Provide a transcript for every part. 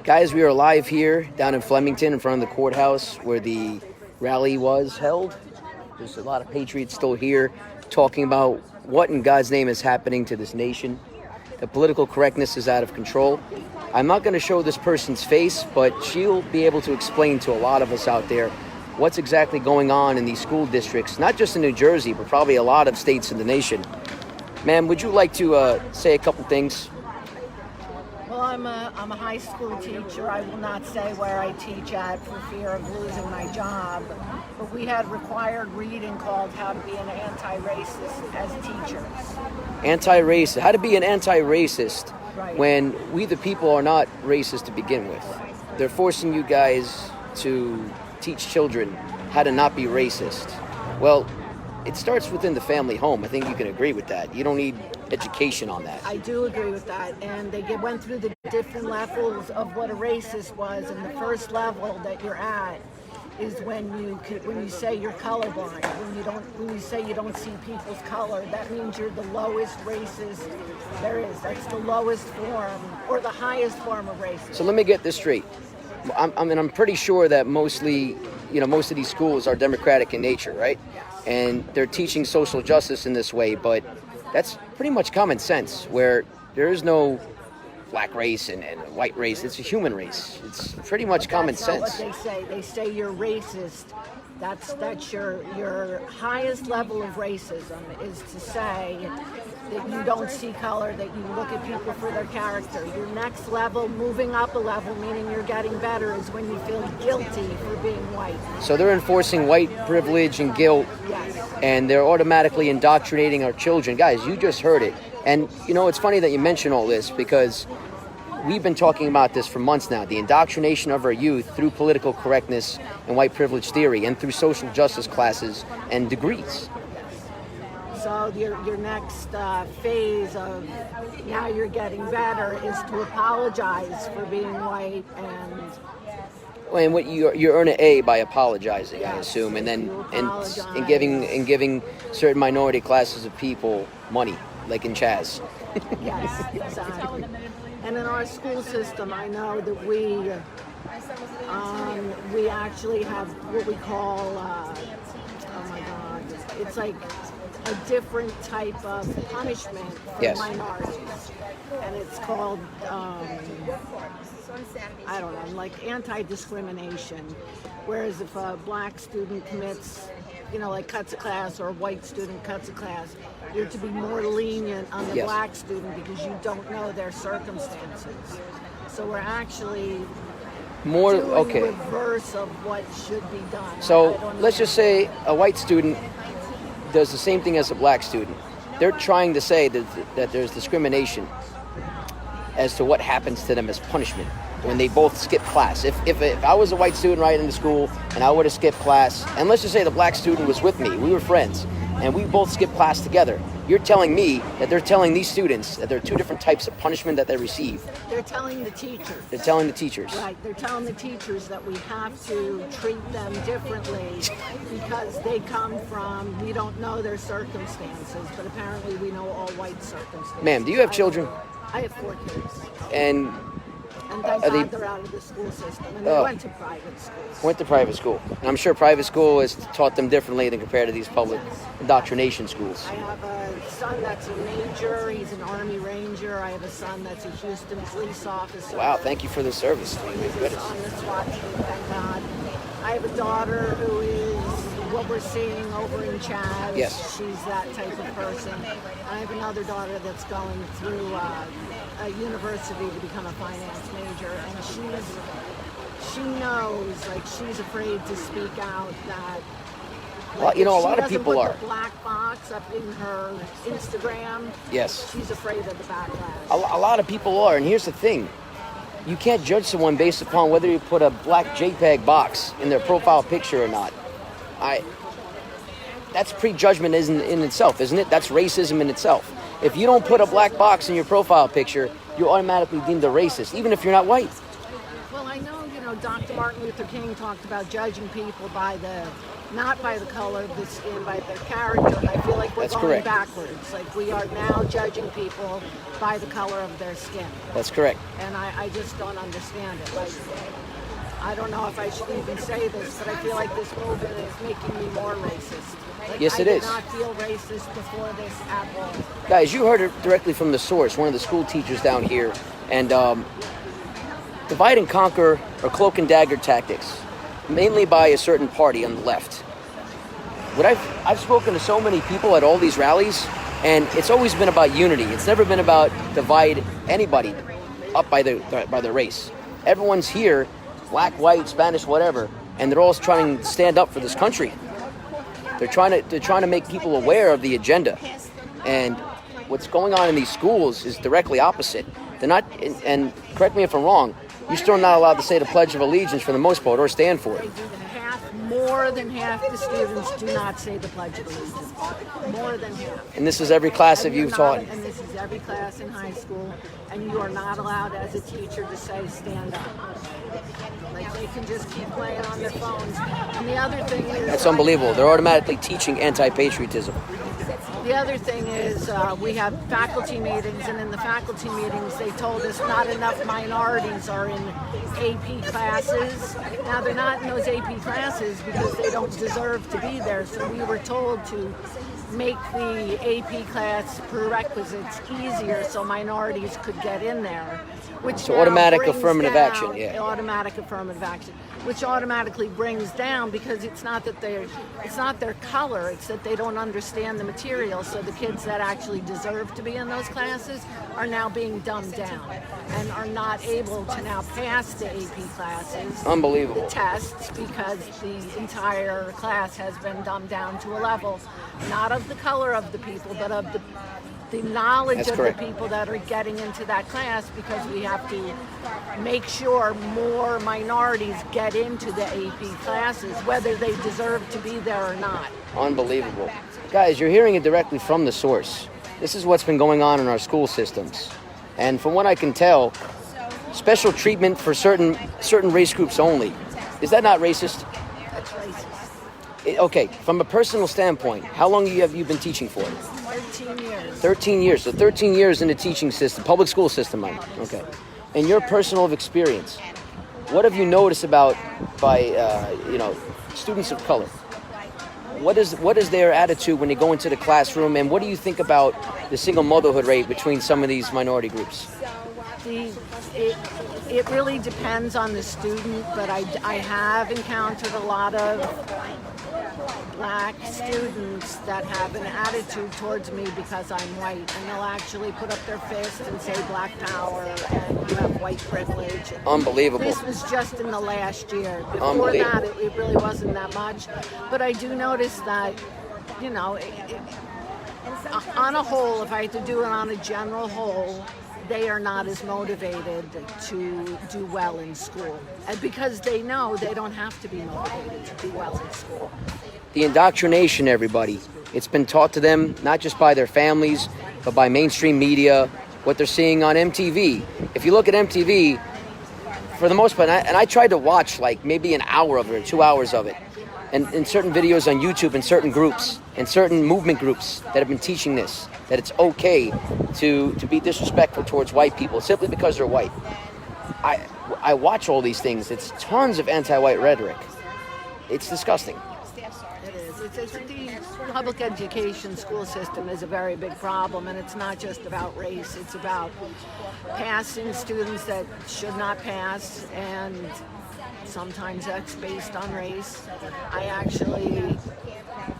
Guys, we are live here down in Flemington in front of the courthouse where the rally was held. There's a lot of patriots still here talking about what in God's name is happening to this nation. The political correctness is out of control. I'm not going to show this person's face, but she'll be able to explain to a lot of us out there what's exactly going on in these school districts, not just in New Jersey, but probably a lot of states in the nation. Ma'am, would you like to say a couple things? Well, I'm a high school teacher. I will not say where I teach at for fear of losing my job. But we had required reading called How to Be an Anti-Racist as teachers. Anti-racist. How to be an anti-racist Right. when we the people are not racist to begin with. They're forcing you guys to teach children how to not be racist. Well, it starts within the family home. I think you can agree with that. You don't need education on that. I do agree with that. And they went through the different levels of what a racist was. And the first level that you're at is when you say you're colorblind. When you say you don't see people's color, that means you're the lowest racist there is. That's the lowest form or the highest form of racism. So let me get this straight. I'm pretty sure that most of these schools are democratic in nature, right? And they're teaching social justice in this way, but that's pretty much common sense, where there is no black race and white race. It's a human race. It's pretty much common sense. That's not what they say. They say you're racist. That's your highest level of racism is to say that you don't see color, that you look at people for their character. Your next level, moving up a level, meaning you're getting better, is when you feel guilty for being white. So they're enforcing white privilege and guilt, Yes. and they're automatically indoctrinating our children. Guys, you just heard it. And, it's funny that you mention all this because we've been talking about this for months now, the indoctrination of our youth through political correctness and white privilege theory and through social justice classes and degrees. So your next phase of now you're getting better is to apologize for being white And what you earn an A by apologizing, I Yes, assume, and then you and apologize. giving certain minority classes of people money, like in Chaz. Yes, exactly. And in our school system, I know that we actually have what we call, oh my God, it's like a different type of punishment for Yes. minorities. And it's called, I don't know, like anti-discrimination. Whereas if a black student commits, like cuts a class, or a white student cuts a class, you're to be more lenient on the Yes. black student because you don't know their circumstances. So we're actually More doing okay. the reverse of what should be done. So I don't let's know. just say a white student does the same thing as a black student. They're trying to say that there's discrimination as to what happens to them as punishment when they both skip class. If I was a white student right in the school and I would have skipped class, and let's just say the black student was with me, we were friends, and we both skipped class together, you're telling me that they're telling these students that there are two different types of punishment that they receive. They're telling the teachers. They're telling the teachers. Right, they're telling the teachers that we have to treat them differently because they come from, we don't know their circumstances, but apparently we know all white circumstances. Ma'am, do you have children? I have 4 kids. And And thank Are they- God they're out of the school system. And they Oh. went to private schools. went to private school. And I'm sure private school has taught them differently than compared to these public indoctrination schools. I have a son that's a major, he's an Army Ranger. I have a son that's a Houston police officer. Wow, thank you for the service. He's Goodness. on the SWAT team, thank God. I have a daughter who is what we're seeing over in Chaz. Yes. She's that type of person. I have another daughter that's going through a university to become a finance major, and she knows, like, she's afraid to speak out that. Well, Like, a if lot she of people doesn't are. put the black box up in her Instagram, Yes. she's afraid of the backlash. A lot of people are, and here's the thing. You can't judge someone based upon whether you put a black JPEG box in their profile picture or not. That's prejudgment in itself, isn't it? That's racism in itself. If you don't put a black box in your profile picture, you're automatically deemed a racist, even if you're not white. Well, I know, Dr. Martin Luther King talked about judging people by the not by the color of the skin, by their character. And I feel like we're That's going correct. backwards. Like we are now judging people by the color of their skin. That's correct. And I just don't understand it. Like, I don't know if I should even say this, but I feel like this movement is making me more racist. Like, Yes, it I is. did not feel racist before this at all. Guys, you heard it directly from the source, one of the school teachers down here. And divide and conquer or cloak and dagger tactics, mainly by a certain party on the left. I've spoken to so many people at all these rallies, and it's always been about unity. It's never been about divide anybody up by their race. Everyone's here, black, white, Spanish, whatever, and they're all trying to stand up for this country. They're trying to make people aware of the agenda, and what's going on in these schools is directly opposite. They're not, and correct me if I'm wrong, you're still not allowed to say the Pledge of Allegiance for the most part or stand for it. More than half the students do not say the Pledge of Allegiance. More than half. And this is every class that you've taught. And this is every class in high school, and you are not allowed as a teacher to say stand up. Like they can just keep playing on their phones. And the other thing is... That's unbelievable. They're automatically teaching anti-patriotism. The other thing is we have faculty meetings, and in the faculty meetings they told us not enough minorities are in AP classes. Now they're not in those AP classes because they don't deserve to be there, so we were told to make the AP class prerequisites easier so minorities could get in there. Which so automatic brings affirmative down, action, yeah. Automatic affirmative action, which automatically brings down, because it's not their color, it's that they don't understand the material. So the kids that actually deserve to be in those classes are now being dumbed down and are not able to now pass the AP classes. Unbelievable. The tests, because the entire class has been dumbed down to a level, not of the color of the people, but of the knowledge That's of correct. the people that are getting into that class, because we have to make sure more minorities get into the AP classes, whether they deserve to be there or not. Unbelievable. Guys, you're hearing it directly from the source. This is what's been going on in our school systems. And from what I can tell, special treatment for certain race groups only. Is that not racist? That's racist. Okay, from a personal standpoint, how long have you been teaching for? 13 years. 13 years. So 13 years in the teaching system, public school system. Okay. In your personal experience, what have you noticed about students of color? What is their attitude when they go into the classroom, and what do you think about the single motherhood rate between some of these minority groups? It really depends on the student, but I have encountered a lot of black students that have an attitude towards me because I'm white, and they'll actually put up their fist and say black power and you have white privilege. Unbelievable. This was just in the last year. Before that, it really wasn't that much. But I do notice that, on a whole, if I had to do it on a general whole, they are not as motivated to do well in school. And because they know they don't have to be motivated to do well in school. The indoctrination, everybody. It's been taught to them, not just by their families, but by mainstream media, what they're seeing on MTV. If you look at MTV, for the most part, and I tried to watch like maybe an hour of it or 2 hours of it, and in certain videos on YouTube in certain groups, and certain movement groups that have been teaching this, that it's okay to be disrespectful towards white people simply because they're white. I watch all these things. It's tons of anti-white rhetoric. It's disgusting. It is. The public education school system is a very big problem, and it's not just about race. It's about passing students that should not pass, and sometimes that's based on race.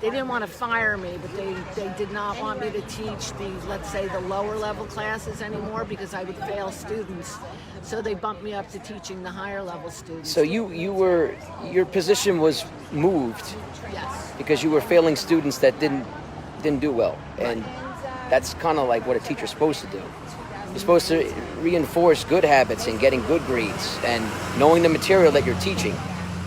They didn't want to fire me, but they did not want me to teach the lower level classes anymore because I would fail students. So they bumped me up to teaching the higher level students. So your position was moved. Yes. Because you were failing students that didn't do well, and that's kind of like what a teacher's supposed to do. You're supposed to reinforce good habits and getting good grades and knowing the material that you're teaching.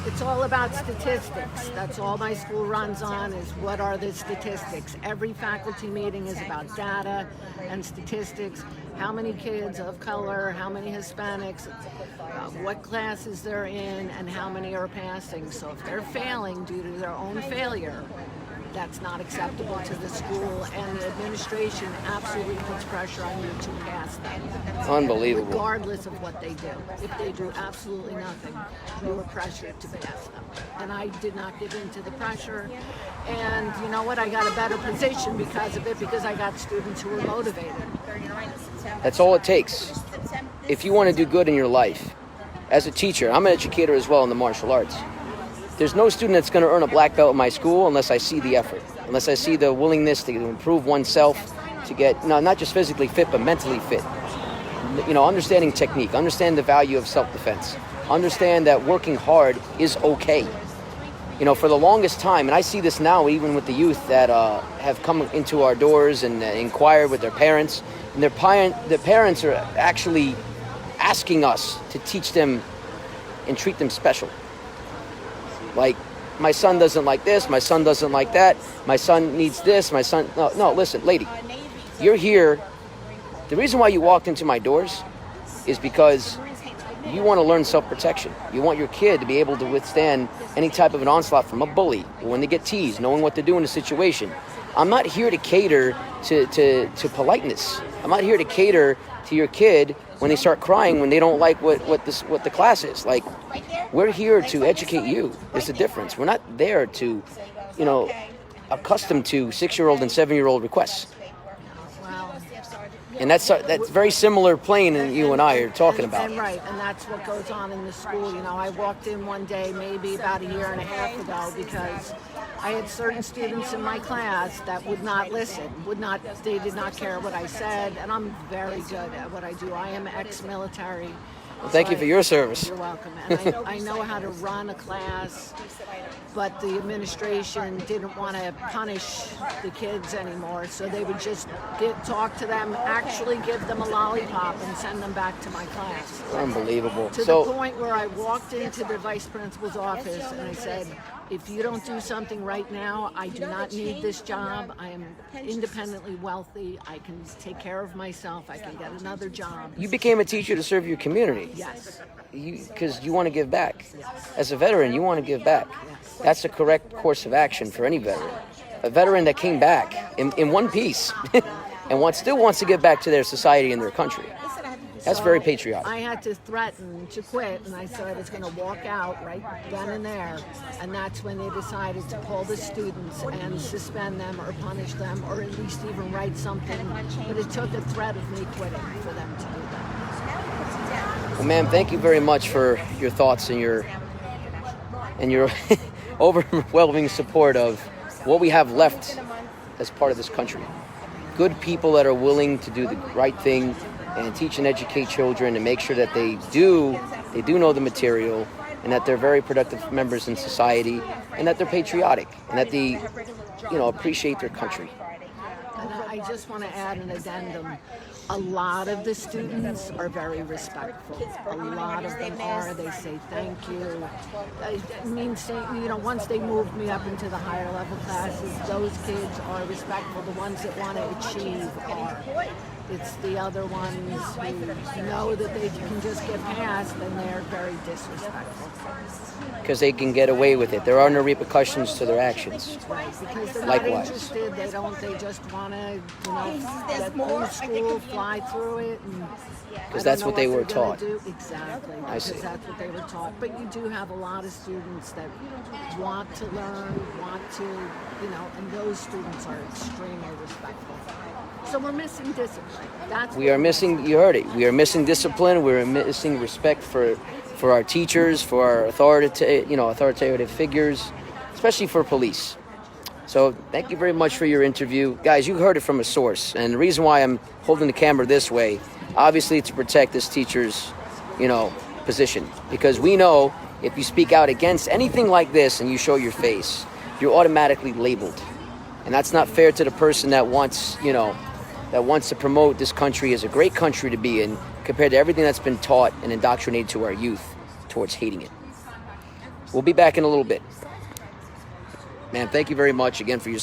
It's all about statistics. That's all my school runs on, is what are the statistics. Every faculty meeting is about data and statistics. How many kids of color, how many Hispanics, what classes they're in, and how many are passing. So if they're failing due to their own failure, that's not acceptable to the school, and the administration absolutely puts pressure on you to pass them. Unbelievable. Regardless of what they do. If they do absolutely nothing, you are pressured to pass them. And I did not give in to the pressure. And you know what? I got a better position because of it, because I got students who were motivated. That's all it takes. If you want to do good in your life, as a teacher, I'm an educator as well in the martial arts. There's no student that's going to earn a black belt in my school unless I see the effort, unless I see the willingness to improve oneself, to get, not just physically fit, but mentally fit. Understanding technique, understand the value of self-defense, understand that working hard is okay. For the longest time, and I see this now even with the youth that have come into our doors and inquired with their parents, and their parents are actually asking us to teach them and treat them special. Like, my son doesn't like this, my son doesn't like that, my son needs this, my son... No, listen, lady, you're here. The reason why you walked into my doors is because you want to learn self-protection. You want your kid to be able to withstand any type of an onslaught from a bully, or when they get teased, knowing what to do in a situation. I'm not here to cater to politeness. I'm not here to cater to your kid when they start crying, when they don't like what the class is. Like, we're here to educate you. There's a difference. We're not there to, accustomed to 6-year-old and 7-year-old requests. And that's very similar plane than you and I are talking about. And right, and that's what goes on in the school. I walked in one day, maybe about a year and a half ago, because I had certain students in my class that would not listen, they did not care what I said, and I'm very good at what I do. I am ex-military. Well, thank you for your service. You're welcome. And I know how to run a class, but the administration didn't want to punish the kids anymore, so they would just talk to them, actually give them a lollipop, and send them back to my class. Unbelievable. To the point where I walked into the vice principal's office and I said, if you don't do something right now, I do not need this job. I am independently wealthy. I can take care of myself. I can get another job. You became a teacher to serve your community. Yes. Because you want to give back. Yes. As a veteran, you want to give back. Yes. That's the correct course of action for any veteran. A veteran that came back in one piece and still wants to give back to their society and their country. That's very patriotic. I had to threaten to quit, and I said I was going to walk out right then and there. And that's when they decided to call the students and suspend them or punish them, or at least even write something. But it took a threat of me quitting for them to do that. Well, ma'am, thank you very much for your thoughts and your overwhelming support of what we have left as part of this country. Good people that are willing to do the right thing and teach and educate children and make sure that they do know the material, and that they're very productive members in society, and that they're patriotic, and that they, appreciate their country. And I just want to add an addendum. A lot of the students are very respectful. A lot of them are. They say thank you. It means, once they moved me up into the higher level classes, those kids are respectful. The ones that want to achieve are. It's the other ones who know that they can just get past, and they're very disrespectful. Because they can get away with it. There are no repercussions to their actions. Right, because they're Likewise. not interested. They just want to, get through school, fly through it. Because that's what they were taught. Exactly. I see. Because that's what they were taught. But you do have a lot of students that want to learn, want to, and those students are extremely respectful. So we're missing discipline. We are missing, you heard it, we are missing discipline, we're missing respect for our teachers, for our authoritative figures, especially for police. So thank you very much for your interview. Guys, you heard it from a source, and the reason why I'm holding the camera this way, obviously to protect this teacher's, position. Because we know if you speak out against anything like this and you show your face, you're automatically labeled. And that's not fair to the person that wants to promote this country as a great country to be in, compared to everything that's been taught and indoctrinated to our youth towards hating it. We'll be back in a little bit. Man, thank you very much again for your